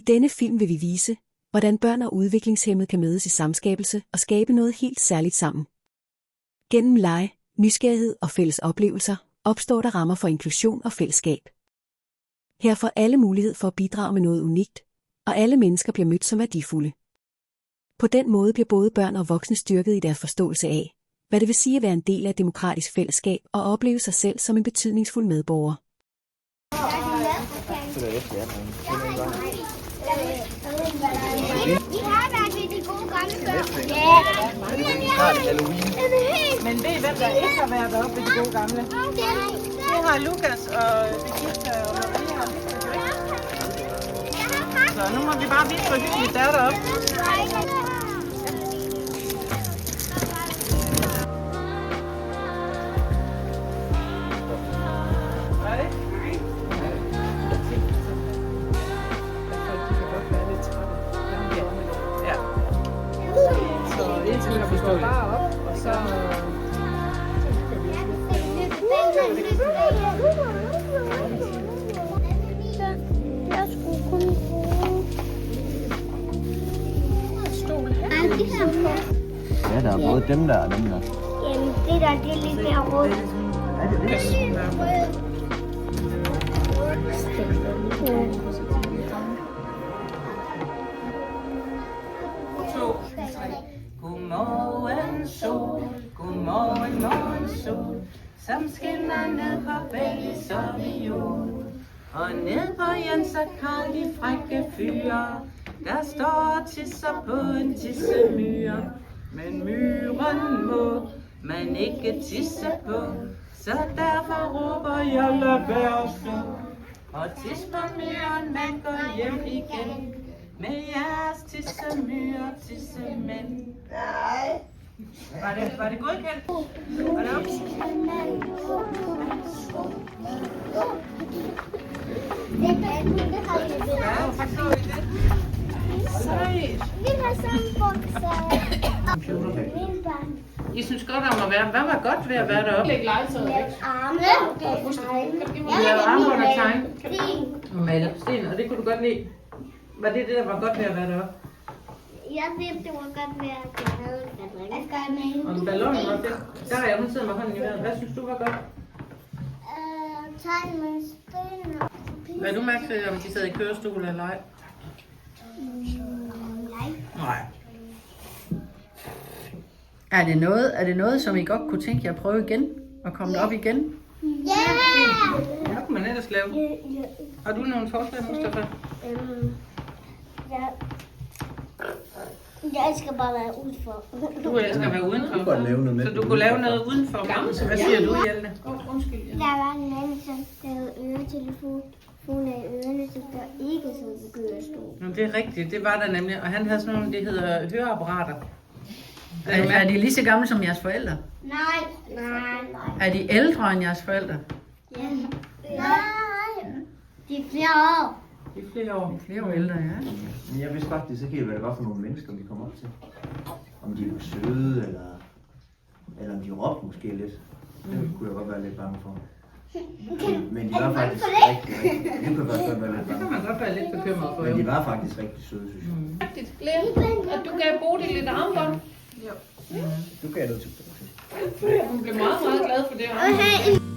denne film vil vi vise, hvordan børn og udviklingshæmmede kan mødes i samskabelse og skabe noget helt særligt sammen. Gennem leg, nysgerrighed og fælles oplevelser opstår der rammer for inklusion og fællesskab. Her får alle mulighed for at bidrage med noget unikt, og alle mennesker bliver mødt som værdifulde. På den måde bliver både børn og voksne styrket i deres forståelse af, hvad det vil sige at være en del af et demokratisk fællesskab og opleve sig selv som en betydningsfuld medborger. Vi har været ved de gode gange før. Ja. Men ved I, hvem der ikke har været deroppe ved de gode gamle? Det har Lukas og Birgitte og Marie har vist det jo ikke. Så nu må vi bare vise, hvor hyggeligt der er deroppe. Vi står bare op, og så... Jeg skulle kun bruge stol her. Ja, der er både dem der og dem der. Jamen, det der, det er lidt mere rødt. Er det det? Godmorgen sol, godmorgen morgensol, som skinner ned på bælge som i jord. Og ned på Jens og Karl de frække fyre, der står og tisser på en tissemyre. Men myren må man ikke tisse på, så derfor råber jeg lad være stå. Og tis på myren, man går hjem igen. Med jeres tissemyre, tissemænd. Nej. Var det godkendt? Var det okay? Ja, hvor forstår I det? Sejt. Vi har samme bukser. I synes godt om at være. Hvad var godt ved at være deroppe? Med arme og tegn. Du lavede armbånd og tegn. Og malet sten, og det kunne du godt lide. Var det det, der var godt ved at være deroppe? Jeg synes, det var godt ved, at jeg havde en ballon. Og ballonen var det. Der er jeg, hun sidder med hånden i vejret. Hvad synes du var godt? Tegn med sten. Hvad du mærke til, om de sad i kørestol eller ej? Nej. Er det noget, som I godt kunne tænke jer at prøve igen? Og komme op igen? Ja! Hvad kunne man ellers lave? Har du nogle forslag, Mustafa? Jeg skal bare være udenfor. Du elsker at være udenfor. Du kan godt lave noget med. Så du kunne lave noget udenfor. Hvad siger du, Hjalte? Undskyld. Der var en anden, der havde øretelefoner i ørerne, så der ikke sad på kørestol. Nå, det er rigtigt. Det var der nemlig. Og han havde sådan nogle, det hedder høreapparater. Er de lige så gamle som jeres forældre? Nej. Er de ældre end jeres forældre? Ja. Nej. De er flere år. De er flere år. Flere år ældre, ja. Men jeg vidste faktisk ikke helt, hvad det var for nogle mennesker, vi kom op til. Om de var søde, eller om de råbte måske lidt. Det kunne jeg godt være lidt bange for. Men de var faktisk rigtig. Det kunne jeg godt være lidt Det kan bange man for. godt være lidt bekymret for. Men de var faktisk rigtig søde, synes jeg. Rigtigt. Glenn, at du gav Bodil lidt armbånd. Du gav det til. Hun blev meget, meget glad for det armbånd.